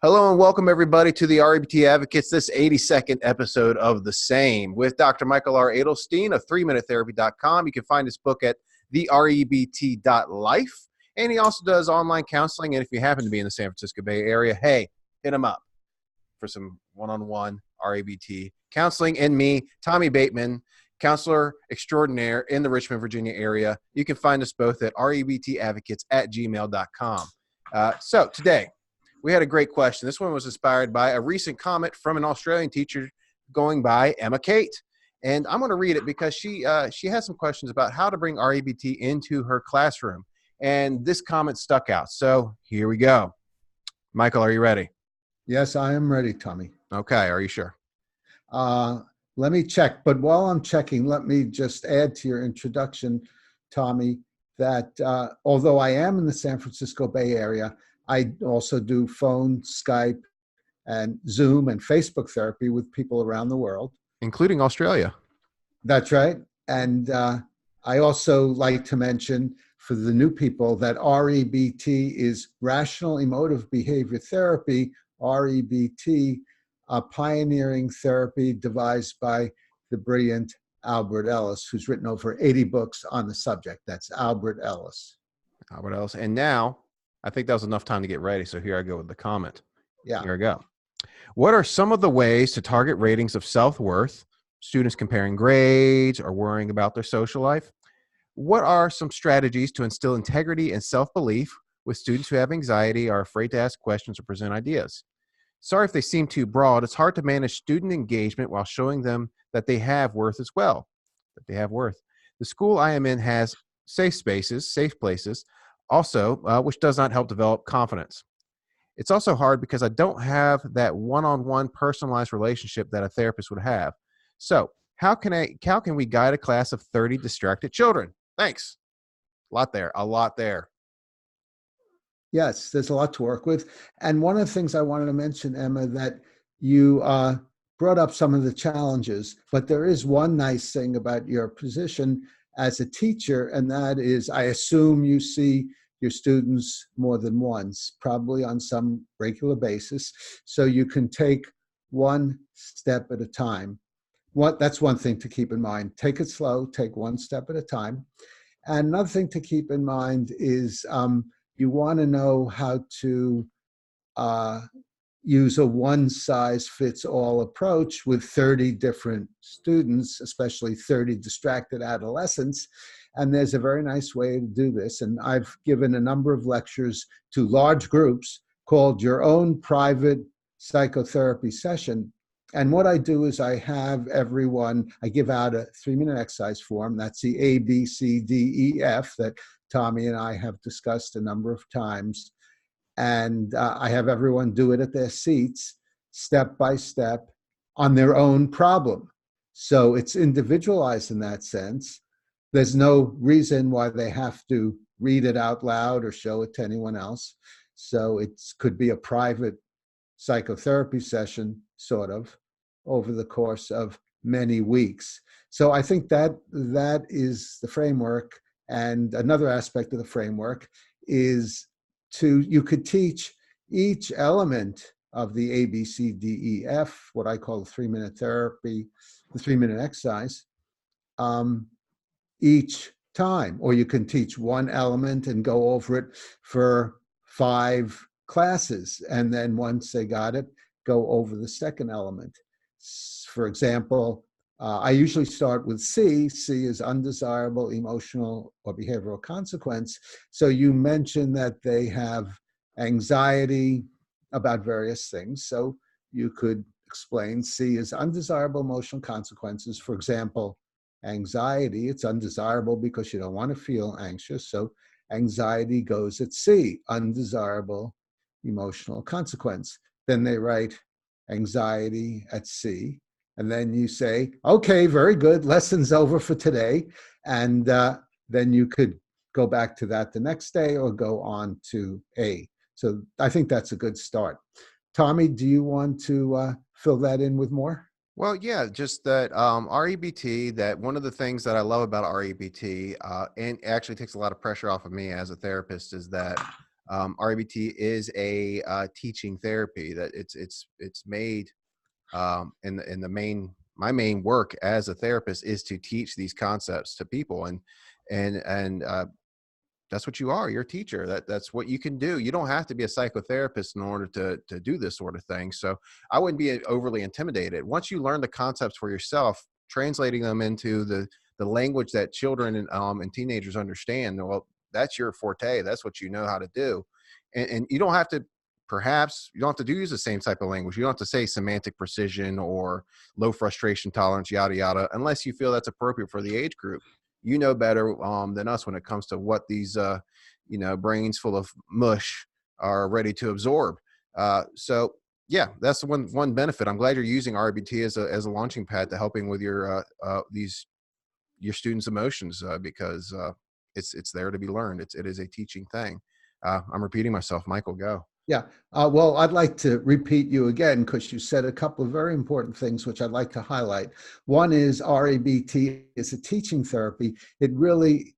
Hello and welcome everybody to the REBT Advocates, this 82nd episode of The Same with Dr. Michael R. Adelstein of 3minutetherapy.com. You can find his book at therebt.life. And he also does online counseling. And if you happen to be in the San Francisco Bay Area, hey, hit him up for some one-on-one REBT counseling. And me, Tommy Bateman, counselor extraordinaire in the Richmond, Virginia area. You can find us both at rebtadvocates@gmail.com. So today, we had a great question. This one was inspired by a recent comment from an Australian teacher going by Emma Kate. And I'm going to read it because she has some questions about how to bring REBT into her classroom. And this comment stuck out. So here we go. Michael, are you ready? Yes, I am ready, Tommy. Okay. Are you sure? Let me check. But while I'm checking, let me just add to your introduction, Tommy, that although I am in the San Francisco Bay Area, I also do phone, Skype, and Zoom and Facebook therapy with people around the world. Including Australia. That's right. And I also like to mention for the new people that REBT is Rational Emotive Behavior Therapy, REBT, a pioneering therapy devised by the brilliant Albert Ellis, who's written over 80 books on the subject. That's Albert Ellis. Albert Ellis. And now, I think that was enough time to get ready. So here I go with the comment. Yeah. Here I go. What are some of the ways to target ratings of self-worth? Students comparing grades or worrying about their social life? What are some strategies to instill integrity and self-belief with students who have anxiety, are afraid to ask questions or present ideas? Sorry if they seem too broad. It's hard to manage student engagement while showing them that they have worth as well, that they have worth. The school I am in has safe spaces, safe places, also, which does not help develop confidence. It's also hard because I don't have that one-on-one personalized relationship that a therapist would have. So how can we guide a class of 30 distracted children? Thanks. A lot there. Yes, there's a lot to work with. And one of the things I wanted to mention, Emma, that you brought up some of the challenges, but there is one nice thing about your position as a teacher, and that is I assume you see your students more than once, probably on some regular basis, so you can take one step at a time. That's one thing to keep in mind. Take it slow, take one step at a time. And another thing to keep in mind is you want to know how to use a one-size-fits-all approach with 30 different students, especially 30 distracted adolescents. And there's a very nice way to do this. And I've given a number of lectures to large groups called Your Own Private Psychotherapy Session. And what I do is I have everyone, I give out a 3-minute exercise form. That's the ABCDEF that Tommy and I have discussed a number of times. And I have everyone do it at their seats, step by step, on their own problem. So it's individualized in that sense. There's no reason why they have to read it out loud or show it to anyone else. So it could be a private psychotherapy session, sort of, over the course of many weeks. So I think that is the framework. And another aspect of the framework is you could teach each element of the ABCDEF, what I call the 3-minute therapy, the 3-minute exercise, each time. Or you can teach one element and go over it for 5 classes. And then once they got it, go over the second element. For example, I usually start with C. C is undesirable emotional or behavioral consequence. So you mentioned that they have anxiety about various things. So you could explain C is undesirable emotional consequences. For example, anxiety, it's undesirable because you don't want to feel anxious. So anxiety goes at C, undesirable emotional consequence. Then they write anxiety at C. And then you say, okay, very good, lesson's over for today. And then you could go back to that the next day or go on to A. So I think that's a good start. Tommy, do you want to fill that in with more? Well, yeah, just that REBT, that one of the things that I love about REBT, and it actually takes a lot of pressure off of me as a therapist, is that REBT is a teaching therapy that it's made in the main, my main work as a therapist is to teach these concepts to people, and that's what you are. You're a teacher. That's what you can do. You don't have to be a psychotherapist in order to do this sort of thing. So I wouldn't be overly intimidated. Once you learn the concepts for yourself, translating them into the language that children and teenagers understand, well, that's your forte. That's what you know how to do. And you don't have to, perhaps you don't have to use the same type of language. You don't have to say semantic precision or low frustration tolerance, yada, yada, unless you feel that's appropriate for the age group. You know better than us when it comes to what these, brains full of mush are ready to absorb. So yeah, that's the one benefit. I'm glad you're using RBT as a launching pad to helping with your your students' emotions, because it's there to be learned. It is a teaching thing. I'm repeating myself. Michael, go. Yeah. Well, I'd like to repeat you again because you said a couple of very important things, which I'd like to highlight. One is REBT is a teaching therapy. It really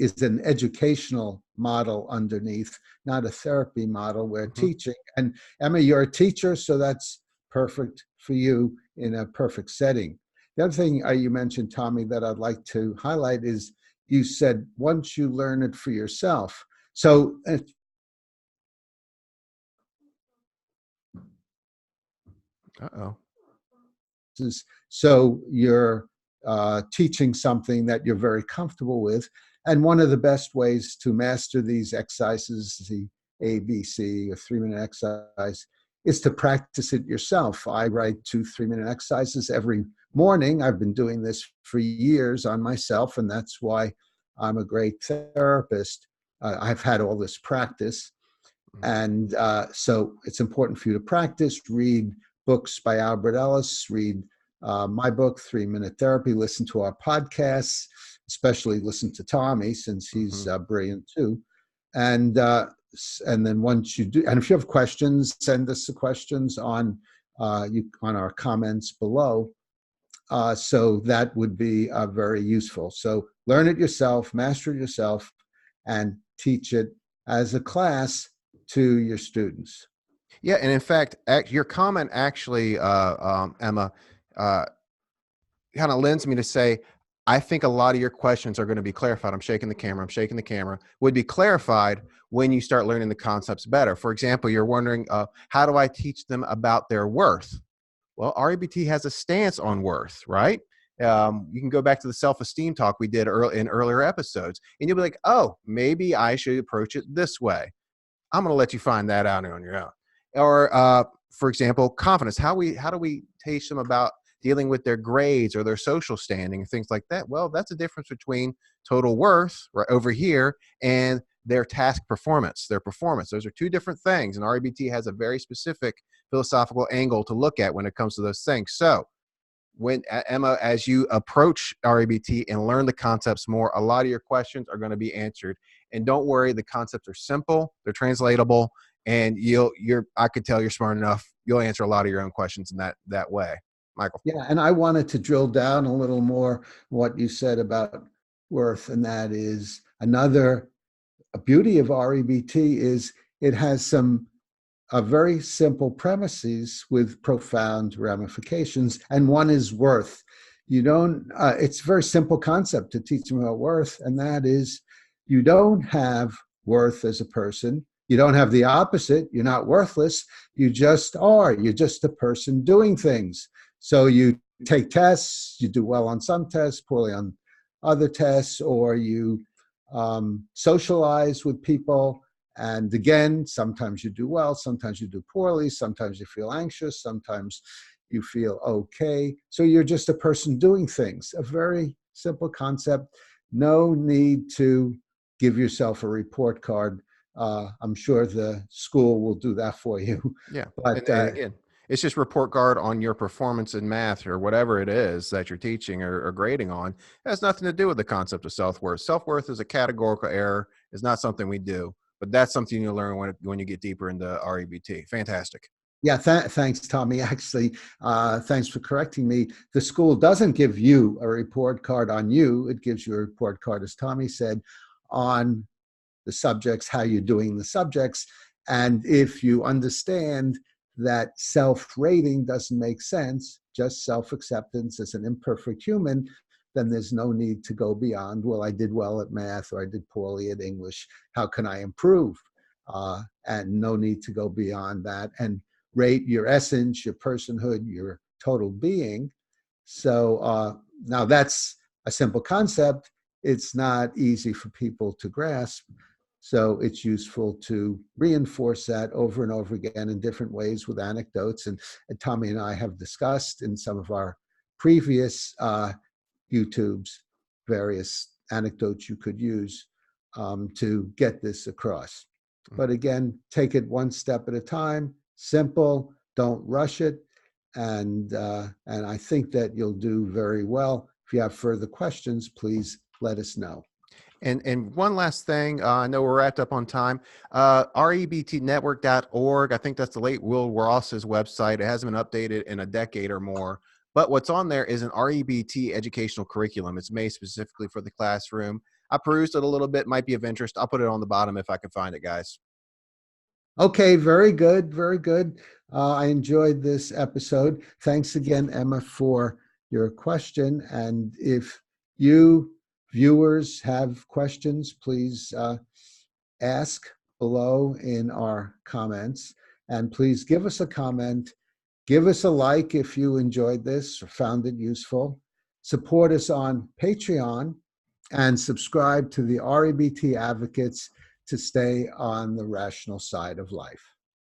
is an educational model underneath, not a therapy model. We're teaching. And Emma, you're a teacher, so that's perfect for you in a perfect setting. The other thing you mentioned, Tommy, that I'd like to highlight is you said once you learn it for yourself. So Uh-oh. so you're teaching something that you're very comfortable with. And one of the best ways to master these exercises, the ABC or 3-minute exercise, is to practice it yourself. I write 2 3-minute exercises every morning. I've been doing this for years on myself, and that's why I'm a great therapist. I've had all this practice. And so it's important for you to practice, read books by Albert Ellis, read my book, 3-Minute Therapy, listen to our podcasts, especially listen to Tommy since he's brilliant too. And then once you do, and if you have questions, send us the questions on our comments below. So that would be very useful. So learn it yourself, master it yourself, and teach it as a class to your students. Yeah, and in fact, your comment actually, Emma, kind of lends me to say, I think a lot of your questions are going to be clarified. I'm shaking the camera. Would be clarified when you start learning the concepts better. For example, you're wondering, how do I teach them about their worth? Well, REBT has a stance on worth, right? You can go back to the self-esteem talk we did in earlier episodes, and you'll be like, oh, maybe I should approach it this way. I'm going to let you find that out on your own. Or, for example, confidence. How do we teach them about dealing with their grades or their social standing and things like that? Well, that's a difference between total worth right over here and their task performance, their performance. Those are two different things. And REBT has a very specific philosophical angle to look at when it comes to those things. So when Emma, as you approach REBT and learn the concepts more, a lot of your questions are going to be answered. And don't worry, the concepts are simple, they're translatable, and I could tell you're smart enough. You'll answer a lot of your own questions in that way. Michael. Yeah, and I wanted to drill down a little more what you said about worth, and that is another beauty of REBT is it has some very simple premises with profound ramifications, and one is worth. You don't. It's a very simple concept to teach them about worth, and that is, you don't have worth as a person. You don't have the opposite. You're not worthless. You just are. You're just a person doing things. So you take tests. You do well on some tests, poorly on other tests, or you socialize with people. And again, sometimes you do well, sometimes you do poorly, sometimes you feel anxious, sometimes you feel okay. So you're just a person doing things. A very simple concept. No need to give yourself a report card. I'm sure the school will do that for you. Yeah. But And again, it's just report card on your performance in math or whatever it is that you're teaching or grading on. It has nothing to do with the concept of self-worth. Self-worth is a categorical error. It's not something we do, but that's something you learn when you get deeper into REBT. Fantastic. yeah, thanks, Tommy. Actually, thanks for correcting me. The school doesn't give you a report card on you. It gives you a report card, as Tommy said, on the subjects, how you're doing the subjects. And if you understand that self-rating doesn't make sense, just self-acceptance as an imperfect human, then there's no need to go beyond, well, I did well at math or I did poorly at English. How can I improve? And no need to go beyond that. And rate your essence, your personhood, your total being. So now that's a simple concept. It's not easy for people to grasp. So it's useful to reinforce that over and over again in different ways with anecdotes. And Tommy and I have discussed in some of our previous YouTubes various anecdotes you could use to get this across. But again, take it one step at a time, simple, don't rush it. And I think that you'll do very well. If you have further questions, please let us know. And one last thing, I know we're wrapped up on time. REBTnetwork.org, I think that's the late Will Ross's website. It hasn't been updated in a decade or more. But what's on there is an REBT educational curriculum. It's made specifically for the classroom. I perused it a little bit, might be of interest. I'll put it on the bottom if I can find it, guys. Okay, very good, very good. I enjoyed this episode. Thanks again, Emma, for your question. And if you viewers have questions, please ask below in our comments. And please give us a comment. Give us a like if you enjoyed this or found it useful. Support us on Patreon and subscribe to the REBT Advocates to stay on the rational side of life.